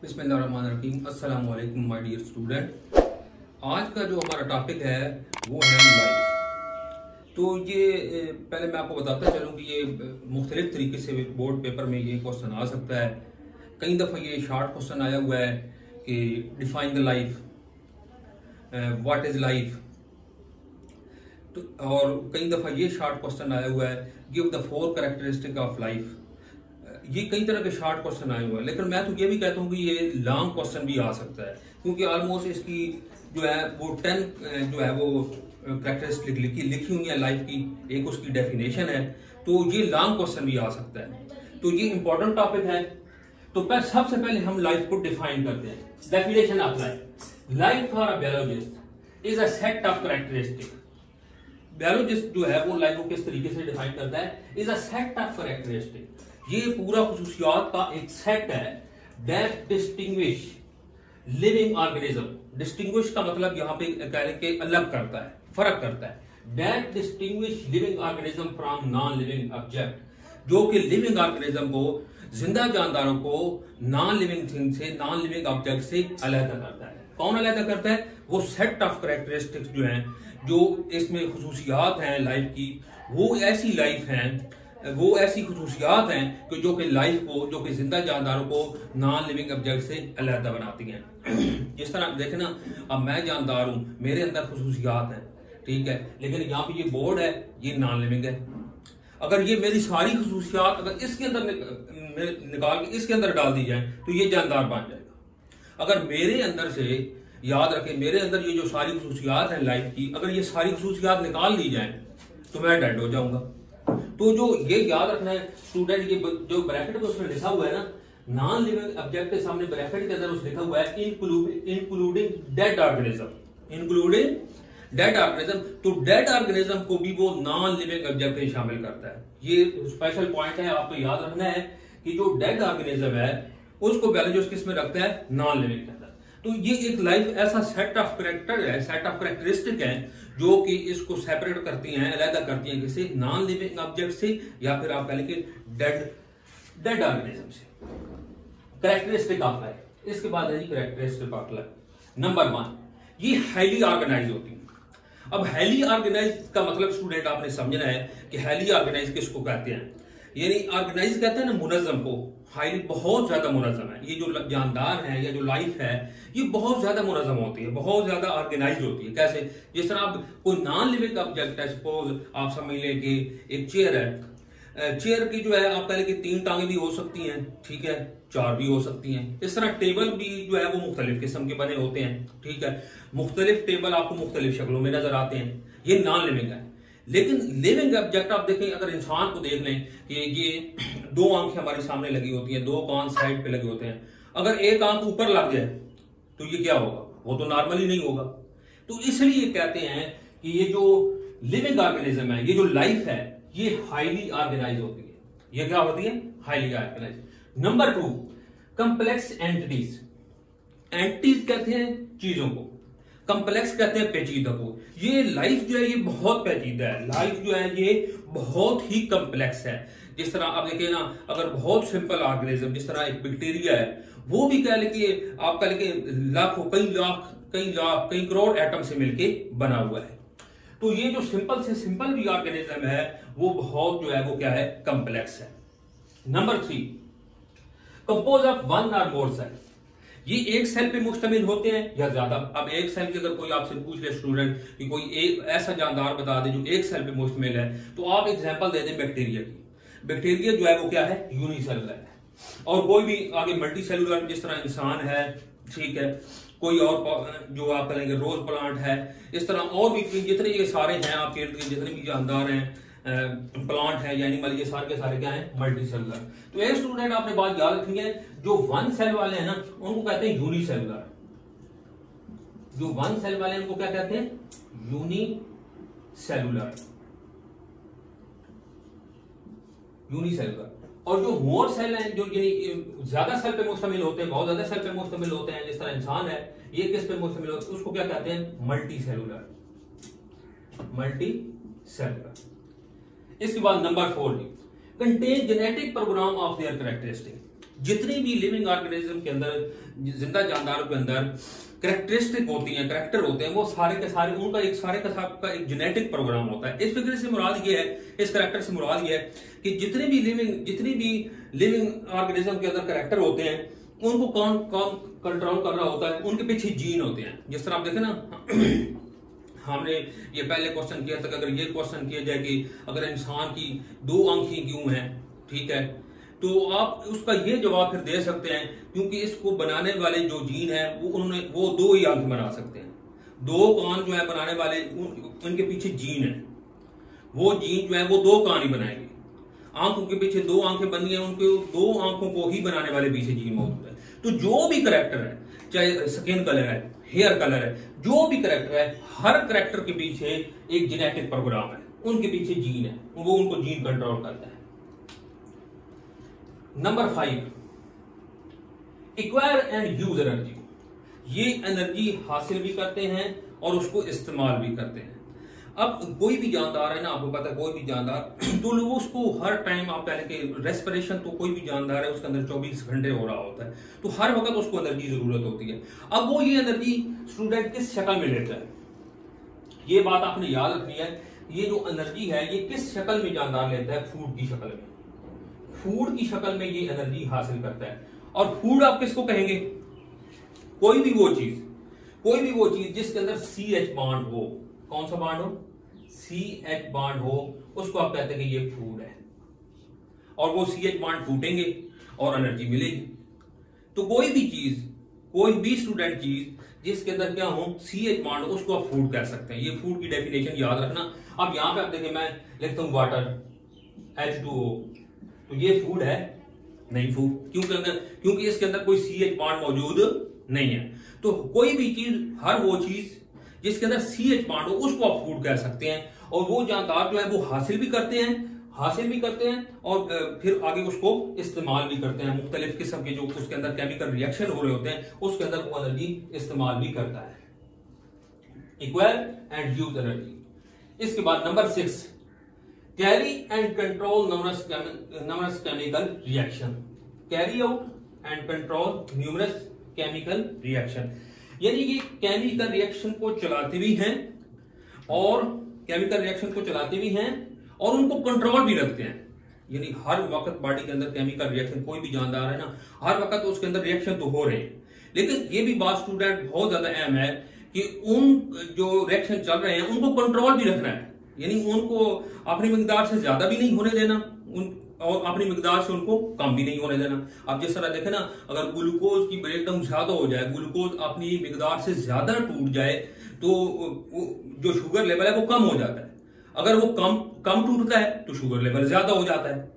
बिस्मिल्लाहिर्रहमानिर्रहीम। अस्सलाम वालेकुम माय डियर स्टूडेंट। आज का जो हमारा टॉपिक है वो है लाइफ। तो ये पहले मैं आपको बताता चलूँ कि ये मुख्तलिफ तरीके से बोर्ड पेपर में ये क्वेश्चन आ सकता है। कई दफ़ा ये शार्ट क्वेश्चन आया हुआ है कि define the life, what is life. तो और कई दफ़ा ये शार्ट क्वेश्चन आया हुआ है give the 4 characteristic of life. ये कई तरह के शार्ट क्वेश्चन आए हुए हैं, लेकिन मैं तो ये भी कहता हूँ कि ये लॉन्ग क्वेश्चन भी आ सकता है, क्योंकि ऑलमोस्ट इसकी जो है वो 10 जो है वो कैरेक्टरिस्टिक लिखी हुई है लाइफ की, एक उसकी डेफिनेशन है। तो ये लॉन्ग क्वेश्चन भी आ सकता है। तो ये इंपॉर्टेंट टॉपिक है। तो सबसे पहले हम लाइफ को डिफाइन करते हैं। Definition of life for a biologist is a set of characteristic. Biologist जो है वो लाइफ को किस तरीके से डिफाइन करता है, is a set of characteristic. ये पूरा खुसूसियात का एक सेट है that distinguish living organism. Distinguish का मतलब यहाँ पे के अलग करता है, फर्क करता है। That distinguish living organism from non living object, जो कि लिविंग ऑर्गेनिज्म को, जिंदा जानदारों को नॉन लिविंग थिंग से, नॉन लिविंग ऑब्जेक्ट से अलग करता है। कौन अलग करता है? वो सेट ऑफ कैरेक्टरिस्टिक्स जो हैं, जो इसमें खुसूसियात हैं लाइफ की, वो ऐसी लाइफ हैं, वो ऐसी खुसूसियात हैं कि जो कि लाइफ को, जो कि जिंदा जानदारों को नॉन लिविंग ऑब्जेक्ट से अलग बनाती हैं। जिस तरह देखें ना, अब मैं जानदार हूं, मेरे अंदर खुसूसियात हैं, ठीक है, लेकिन यहाँ पे ये बोर्ड है, ये नॉन लिविंग है। अगर ये मेरी सारी खुसूसियात अगर इसके अंदर निकाल के इसके अंदर डाल दी जाए तो ये जानदार बन जाएगा। अगर मेरे अंदर से, याद रखें, मेरे अंदर ये जो सारी खुसूसियात हैं लाइफ की, अगर ये सारी खुसूसियात निकाल दी जाए तो मैं डेड हो जाऊंगा। तो जो ये याद रखना है स्टूडेंट, ये जो ब्रैकेट में उसमें लिखा हुआ है ना, नॉन लिविंग ऑब्जेक्ट के सामने ब्रैकेट के अंदर उसमें लिखा हुआ है including dead organism, including dead organism. तो डेड ऑर्गेनिज्म को भी वो नॉन लिविंग ऑब्जेक्ट में शामिल करता है। ये स्पेशल पॉइंट है, आपको याद रखना है कि जो डेड ऑर्गेनिज्म है उसको बायोलॉजिस्ट किस में रखता है? नॉन लिविंग के अंदर। तो ये एक लाइफ ऐसा सेट ऑफ कैरेक्टर है, सेट ऑफ कैरेक्टरिस्टिक है, जो कि इसको सेपरेट करती हैं, अलग करती हैं किसी नॉन लिविंग ऑब्जेक्ट से, या फिर आप कह लेंगे डेड ऑर्गेनिज्म से। कैरेक्टरिस्टिक ऑफ लाइफ, इसके बाद है जी कैरेक्टरिस्टिक ऑफ लाइफ। नंबर 1, ये हाईली ऑर्गेनाइज होती है। अब हाईली ऑर्गेनाइज का मतलब स्टूडेंट आपने समझना है कि हाईली ऑर्गेनाइज किसको कहते हैं। यानी ऑर्गेनाइज कहते हैं ना मुनज़्ज़म को, हाईली बहुत ज्यादा मुनज़्ज़म है। ये जो जानदार है या जो लाइफ है, ये बहुत ज्यादा मुनज़्ज़म होती है, बहुत ज्यादा ऑर्गेनाइज होती है। कैसे? जिस तरह आप कोई नॉन लिविंग ऑब्जेक्ट है, सपोज आप समझ लें कि एक चेयर है। चेयर की जो है आप कह लें कि 3 टांगे भी हो सकती हैं, ठीक है, 4 भी हो सकती हैं। इस तरह टेबल भी जो है वो मुख्तलिफ किस्म के बने होते हैं, ठीक है। मुख्तलिफ टेबल आपको मुख्तलिफ शक्लों में नजर आते हैं। ये नॉन लिविंग है। लेकिन लिविंग ऑब्जेक्ट आप देखें, अगर इंसान को देख लें कि ये 2 आंखें हमारे सामने लगी होती हैं, 2 कान साइड पे लगे होते हैं। अगर एक आंख ऊपर लग जाए तो ये क्या होगा? वो तो नॉर्मली नहीं होगा। तो इसलिए कहते हैं कि ये जो लिविंग ऑर्गेनिज्म है, ये जो लाइफ है, ये हाईली ऑर्गेनाइज होती है। ये क्या होती है? Highly organize. Number 2, complex entities. Entities कहते हैं चीजों को, कंप्लेक्स कहते हैं पेचीदा को। ये लाइफ जो है ये बहुत पेचीदा है। लाइफ जो है ये बहुत ही कंप्लेक्स है। जिस तरह आप देखिए ना, अगर बहुत सिंपल ऑर्गेनिज्म, जिस तरह एक बैक्टीरिया है, वो भी कह लेंगे, आप कह लेंगे लाखों, कई करोड़ एटम से मिलके बना हुआ है। तो ये जो सिंपल से सिंपल भी ऑर्गेनिज्म है, वो बहुत जो है वो क्या है? कंप्लेक्स है। नंबर 3, कंपोज ऑफ 1 और मोर सेल। ये एक सेल पे मुश्तमिल होते हैं या ज्यादा। अब एक सेल की अगर कोई आपसे पूछ ले स्टूडेंट कि कोई एक ऐसा जानदार बता दे जो एक सेल पे मुश्तमिल है, तो आप एग्जांपल दे दें बैक्टीरिया की। बैक्टीरिया जो है वो क्या है? यूनिसेलुलर है। और कोई भी आगे मल्टी सेलुलर, जिस तरह इंसान है, ठीक है, कोई और जो आप कहेंगे रोज प्लांट है, इस तरह और भी जितने ये सारे हैं आपके जितने भी जानदार हैं, प्लांट है या एनिमल, ये सारे के सारे क्या है? Multi cellular. तो एक स्टूडेंट आपने बात याद रखनी है, जो 1 सेल वाले हैं ना, उनको कहते हैं यूनिसेलुलर। जो 1 सेल वाले हैं उनको क्या कहते हैं? यूनिसेलुलर। यूनिसेलुलर। और जो मोर सेल हैं, जो ज्यादा सेल पे मुश्तमिल होते हैं, बहुत ज्यादा सेल पे मुश्तमिल होते हैं, जिस तरह इंसान है, ये किस पे मुश्तमिल होते हैं? उसको क्या कहते हैं? Multi cellular. Multi cellular. इसके बाद number 4, contain genetic program of their characteristic. जितनी भी लिविंग ऑर्गेनिज्म के अंदर, जिंदा जानदारों के अंदर कैरेक्टरिस्टिक होती हैं, कैरेक्टर होते हैं, वो सारे के सारे उनका एक सारे का सारा एक जेनेटिक प्रोग्राम होता है। इस फिक्र से मुराद ये है, इस कैरेक्टर से मुराद ये है कि जितनी भी लिविंग ऑर्गेनिज्म के अंदर कैरेक्टर होते हैं उनको कौन कंट्रोल कर रहा होता है, उनके पीछे जीन होते हैं। जिस तरह आप देखें ना, हमने ये पहले क्वेश्चन किया था कि अगर ये क्वेश्चन किया जाए कि अगर इंसान की 2 आंखें क्यों हैं, ठीक है, तो आप उसका ये जवाब फिर दे सकते हैं क्योंकि इसको बनाने वाले जो जीन है वो 2 ही आंखें बना सकते हैं। 2 कान जो है बनाने वाले उनके पीछे जीन है, वो जीन जो है वो 2 कान ही बनाएंगे। आंखों के पीछे 2 आंखें बननी है, उनके 2 आंखों को ही बनाने वाले पीछे जीन मौजूद है। तो जो भी करेक्टर है, चाहे स्किन कलर है, हेयर कलर है, जो भी करेक्टर है, हर करेक्टर के पीछे एक जेनेटिक प्रोग्राम है, उनके पीछे जीन है, वो उनको जीन कंट्रोल करता है। Number 5, acquire and use energy. ये एनर्जी हासिल भी करते हैं और उसको इस्तेमाल भी करते हैं। अब कोई भी जानदार है ना, आपको पता है कोई भी जानदार तो लोग उसको हर टाइम, आप कह के रेस्पिरेशन तो कोई भी जानदार है उसके अंदर 24 घंटे हो रहा होता है, तो हर वक्त उसको एनर्जी जरूरत होती है। अब वो ये एनर्जी स्टूडेंट किस शक्ल में लेता है, ये बात आपने याद रखनी है। ये जो एनर्जी है ये किस शक्ल में जानदार लेता है, फूड की शक्ल में। फूड की शक्ल में ये एनर्जी हासिल करता है। और फूड आप किसको कहेंगे, कोई भी वो चीज जिसके अंदर CH बॉन्ड हो, कौन सा बॉन्ड हो, CH बॉन्ड हो, उसको आप कहते हैं कि ये फूड है। और वो CH बॉन्ड फूटेंगे और एनर्जी मिलेगी। तो कोई भी स्टूडेंट चीज जिसके अंदर क्या हो, CH बॉन्ड, उसको आप फूड कह सकते हैं। ये फूड की डेफिनेशन याद रखना। अब यहां पे आप देखिए, मैं लिखता हूं वाटर H2O, तो ये फूड है नहीं, फूड क्योंकि इसके अंदर कोई CH बॉन्ड मौजूद नहीं है। तो कोई भी चीज, हर वो चीज जिसके अंदर CH बॉन्ड हो, उसको आप फूड कह सकते हैं। और वो जानदार जो है वो हासिल भी करते हैं और फिर आगे उसको इस्तेमाल भी करते हैं। मुख्तलिफ किस्म के जो उसके अंदर केमिकल रिएक्शन हो रहे होते हैं, उसके अंदर वो एनर्जी इस्तेमाल भी करता है। Acquire and use energy. इसके बाद number 6, carry and control numerous chemical reaction. Carry out and control numerous chemical reaction, यानी कि केमिकल रिएक्शन को चलाते भी हैं और उनको कंट्रोल भी रखते हैं। यानी हर वक्त बॉडी के अंदर केमिकल रिएक्शन, कोई भी जानदार है ना, हर वक्त उसके अंदर रिएक्शन तो हो रहे हैं, लेकिन ये भी बात स्टूडेंट बहुत ज्यादा अहम है कि उन जो रिएक्शन चल रहे हैं उनको कंट्रोल भी रखना है। यानी उनको अपनी मिकदार से ज्यादा भी नहीं होने देना और अपनी मिकदार से उनको कम भी नहीं होने देना। अब जिस तरह देखें ना, अगर ग्लूकोज की ब्रेकडाउन ज्यादा हो जाए, ग्लूकोज अपनी मिकदार से ज्यादा टूट जाए, तो जो शुगर लेवल है वो कम हो जाता है। अगर वो कम टूटता है तो शुगर लेवल ज्यादा हो जाता है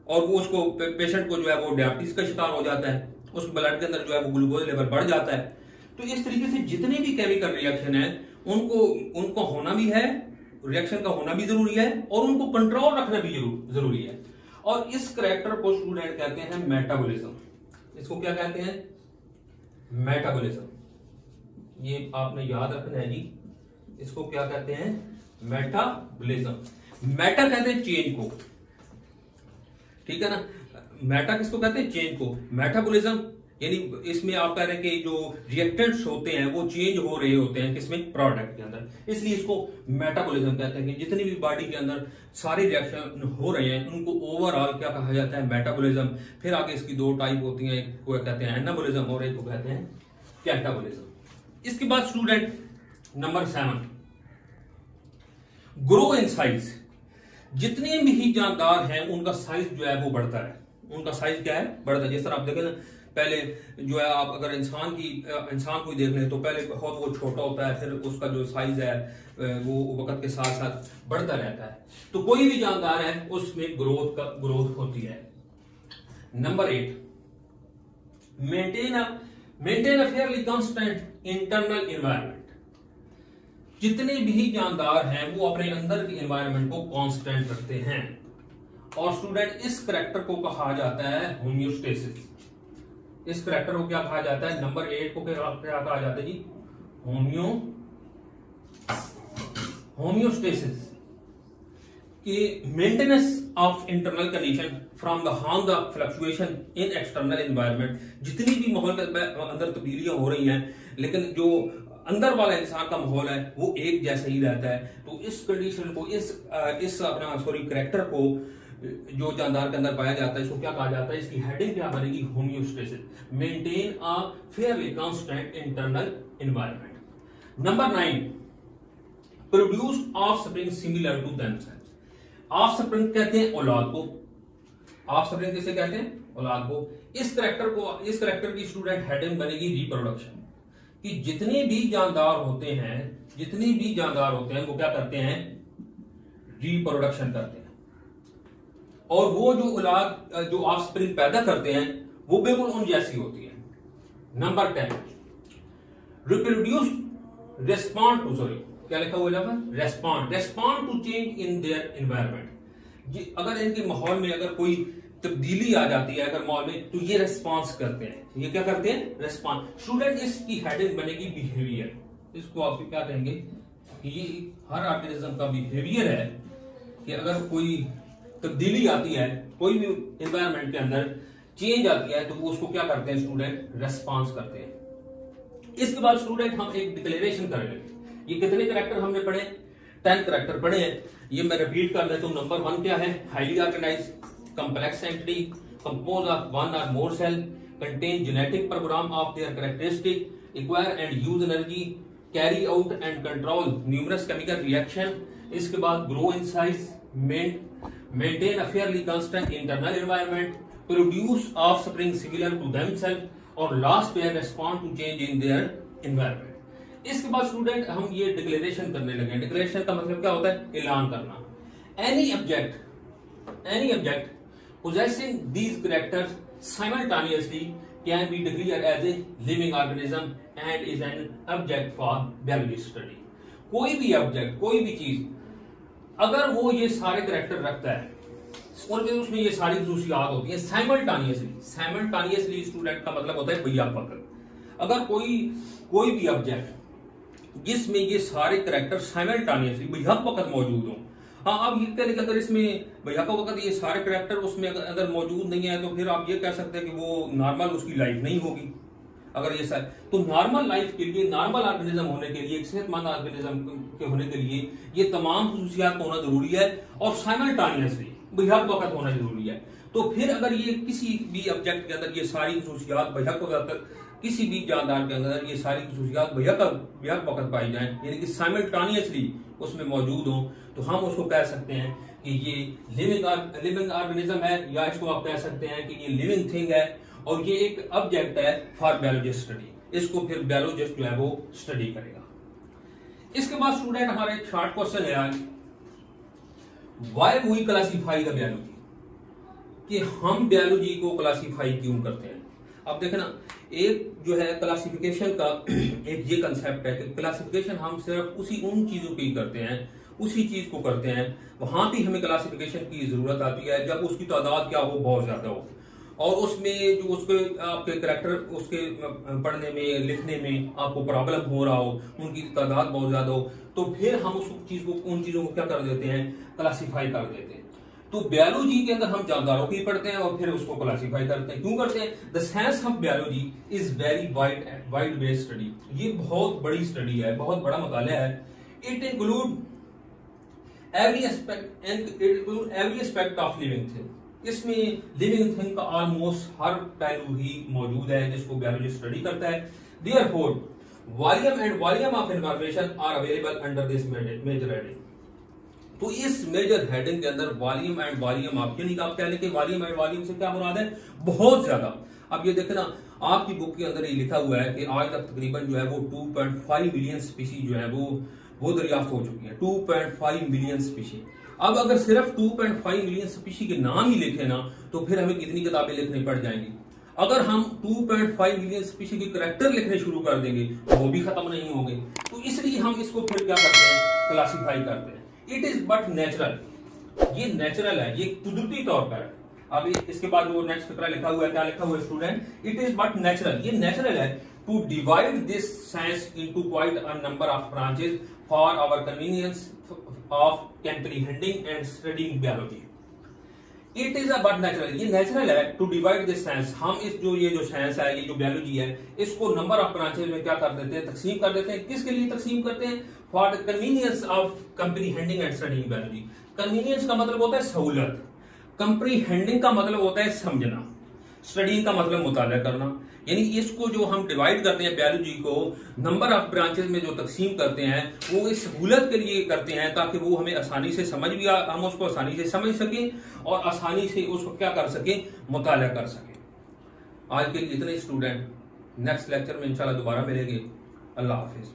और वो उसको पेशेंट को जो है वो डायबिटीज का शिकार हो जाता है, उसके ब्लड के अंदर जो है वो ग्लूकोज लेवल बढ़ जाता है। तो इस तरीके से जितने भी केमिकल रिएक्शन है उनको होना भी है, रिएक्शन का होना भी जरूरी है और उनको कंट्रोल रखना भी जरूरी है। और इस करैक्टर को स्टूडेंट कहते हैं मेटाबॉलिज्म। इसको क्या कहते हैं, मेटाबॉलिज्म। ये आपने याद रखना है जी, इसको क्या कहते हैं, मेटाबॉलिज्म। मेटा कहते हैं चेंज को, ठीक है ना। मेटा किसको कहते हैं, चेंज को। मेटाबॉलिज्म यानी इसमें आप कह रहे हैं कि जो रिएक्टेंट्स होते हैं वो चेंज हो रहे होते हैं किसमें, प्रोडक्ट के अंदर, इसलिए इसको मेटाबॉलिज्म कहते हैं कि जितनी भी बॉडी के अंदर सारे रिएक्शन हो रहे हैं उनको ओवरऑल क्या कहा जाता है, मेटाबॉलिज्म। फिर आगे इसकी 2 टाइप होती हैं, एक को कहते हैं एनाबॉलिज्म और एक को कहते हैं कैटाबॉलिज्म। इसके बाद student number 7, grow in size. जितने भी जानदार हैं उनका साइज जो है वो बढ़ता है, उनका साइज क्या है, बढ़ता है। जिस तरह आप देखें ना, पहले जो है आप अगर इंसान को ही देख लें तो पहले बहुत वो छोटा होता है, फिर उसका जो साइज है वो वक्त के साथ साथ बढ़ता रहता है। तो कोई भी जानदार है उसमें ग्रोथ होती है। Number 8, maintain a fairly constant internal environment. जितने भी जानदार हैं वो अपने अंदर के एनवायरनमेंट को कांस्टेंट रखते हैं। और स्टूडेंट इस करैक्टर को कहा जाता है होमियोस्टेसिस। इस करैक्टर को क्या कहा जाता है, नंबर 8 को क्या कहा जाता है जी, होमियोस्टेसिस। कि maintenance of internal condition from the harm the fluctuation in external environment, जितनी भी माहौल के अंदर तब्दीलियां हो रही हैं लेकिन जो अंदर वाला इंसान का माहौल है वो एक जैसा ही रहता है। तो इस कंडीशन को इस अपना कैरेक्टर को जो जानदार के अंदर पाया जाता है इसको क्या कहा जाता है, इसकी हेडिंग क्या बनेगी, homeostasis, maintain a fairly constant internal environment. Number 9, produce offspring similar to themselves. Offspring कहते हैं औलाद को, ऑफस्प्रिंग किसे कहते हैं, औलाद को। इस करेक्टर की स्टूडेंट हेडिंग बनेगी रिप्रोडक्शन, कि जितने भी जानदार होते हैं वो क्या करते हैं, रिप्रोडक्शन करते हैं। और वो जो औलाद जो ऑफस्प्रिंग पैदा करते हैं वो बिल्कुल उन जैसी होती है। नंबर 10, रिप्रोड्यूस क्या लिखा हुआ है, respond to change in their environment. अगर इनके माहौल में अगर कोई तब्दीली आ जाती है अगर माहौल में, तो ये रेस्पॉन्स करते हैं। ये क्या करते हैं, रेस्पॉन्स। स्टूडेंट इसकी हेडिंग बनेगी बिहेवियर। इसको आप क्या कहेंगे, ये हर ऑर्गेनिज्म का बिहेवियर है कि अगर कोई तब्दीली आती है, कोई भी एनवायरनमेंट के अंदर चेंज आती है, तो वो उसको क्या करते हैं स्टूडेंट, रेस्पॉन्स करते हैं। इसके बाद स्टूडेंट हम एक डिक्लेरेशन करेंगे। ये कितने कैरेक्टर हमने पढ़े, 10 कैरेक्टर पढ़े हैं। ये मैं रिपीट कर देता हूं। नंबर 1 क्या है, highly organised complex entity composed of one or more cell, contain genetic program of their characteristic, acquire and use energy, carry out and control numerous chemical reaction। इसके बाद grow in size, maintain a fairly constant internal environment, produce offspring similar to themselves, और last pair respond to change in their environment। इसके बाद student हम ये declaration करने लगे। Declaration का मतलब क्या होता है, ऐलान करना। Any object possessing these characters simultaneously can be declared as a living organism and is an object for biology study। कोई भी ऑब्जेक्ट, कोई भी चीज अगर वो ये सारे कैरेक्टर रखता है और उसमें ये सारी खसूसियात होती है साइमल्टानियसली स्टूडेंट का मतलब होता है बैक वक्त। अगर कोई भी ऑब्जेक्ट जिसमें ये सारे कैरेक्टर साइमल्टानियसली बैक वक्त मौजूद हो। हाँ, आप ये कह, अगर इसमें भैया का वक्त ये सारे कैरेक्टर उसमें अगर मौजूद नहीं है तो फिर आप ये कह सकते हैं कि वो नॉर्मल उसकी लाइफ नहीं होगी। अगर ये सारे, तो नॉर्मल लाइफ के लिए, नॉर्मल ऑर्गेनिज्म होने के लिए, एक सेहतमंद ऑर्गेनिज्म के होने के लिए ये तमाम खसूसियात होना जरूरी है और साइमल्टानियसली भैया वक्त होना जरूरी है। तो फिर अगर ये किसी भी ऑब्जेक्ट के अंदर ये सारी खसूसियात भैया वक्त, किसी भी जानदार के अंदर ये सारी खसूसियात भैया वक्त पाई जाए, यानी कि साइमल्टानियसली उसमें मौजूद हो, तो हम उसको कह सकते हैं कि ये लिविंग ऑर्गेनिज्म है, या इसको आप कह सकते हैं कि ये लिविंग थिंग है और ये एक ऑब्जेक्ट है फॉर बायोलॉजिस्ट स्टडी। इसको फिर बायोलॉजिस्ट जो है वो स्टडी करेगा। इसके बाद स्टूडेंट हमारा एक शॉर्ट क्वेश्चन है आज, why we classify the biology, कि हम बायोलॉजी को क्लासिफाई क्यों करते हैं। अब देखना, एक जो है क्लासिफिकेशन का एक ये कंसेप्ट है कि क्लासिफिकेशन हम सिर्फ उन चीजों की करते हैं, उसी चीज को करते हैं, वहां भी हमें क्लासिफिकेशन की जरूरत आती है जब उसकी तादाद क्या हो, बहुत ज्यादा हो, और उसमें जो उसके आपके कैरेक्टर उसके पढ़ने में लिखने में आपको प्रॉब्लम हो रहा हो, उनकी तादाद बहुत ज्यादा हो, तो फिर हम उस चीज को, उन चीजों को क्या कर देते हैं, क्लासिफाई कर देते हैं। तो बायोलॉजी के अंदर हम जानदारों की पढ़ते हैं और फिर उसको क्लासिफाई करते हैं। क्यों करते हैं? The science of biology is very wide based study. ये बहुत बड़ी स्टडी है, बहुत बड़ा मुताला है। It include every aspect of living thing. इसमें लिविंग थिंग का ऑलमोस्ट हर पहलू ही मौजूद है जिसको बायोलॉजी स्टडी करता है। Therefore volume of information are available under this major heading. तो इस मेजर हेडिंग के अंदर वॉल्यूम एंड वॉल्यूम ऑफ, यानी आप कह लें कि वॉल्यूम एंड वॉल्यूम से क्या मुराद है, बहुत ज्यादा। अब ये देखना, आपकी बुक के अंदर ये लिखा हुआ है कि आज तक तकरीबन जो है वो 2.5 मिलियन स्पीशीज जो है वो दरियाफ्त हो चुकी है। 2.5 मिलियन स्पीशीज। अब अगर सिर्फ 2.5 मिलियन स्पीशीज के नाम ही लिखे ना, तो फिर हमें कितनी किताबें लिखनी पड़ जाएंगी। अगर हम 2.5 मिलियन स्पीशीज के कैरेक्टर लिखने शुरू कर देंगे तो वो भी खत्म नहीं होंगे। तो इसलिए हम इसको फिर क्या करते हैं, क्लासिफाई करते हैं। इट इज बट नेचुरल, ये नेचुरल है, ये कुदरती तौर पर है। अब इसके बाद वो नेक्स्ट फिक्रा लिखा हुआ है, क्या लिखा हुआ है student, it is but natural, ये नेचुरल है to divide this science into quite a number of branches for our convenience of comprehending and studying biology. It is a but natural, ये नेचुरल है टू डिवाइड दिस साइंस। हम इस ये जो science है, ये जो बायोलॉजी है, इसको नंबर ऑफ ब्रांचेस में क्या कर देते हैं, तकसीम कर देते हैं। किसके लिए तकसीम करते हैं? For the convenience of comprehending and studying biology. Convenience का मतलब होता है सहूलत, कंप्रीहेंडिंग का मतलब होता है समझना, स्टडी का मतलब मुताला करना। यानी इसको जो हम डिवाइड करते हैं बायोलॉजी को नंबर ऑफ ब्रांचेस में जो तकसीम करते हैं, वो इस सहूलत के लिए करते हैं ताकि वो हमें आसानी से समझ भी हम उसको आसानी से समझ सकें और आसानी से उसको क्या कर सकें, मुताला कर सकें। आज के लिए इतने स्टूडेंट, नेक्स्ट लेक्चर में इंशाल्लाह दोबारा मिलेंगे। अल्लाह हाफिज।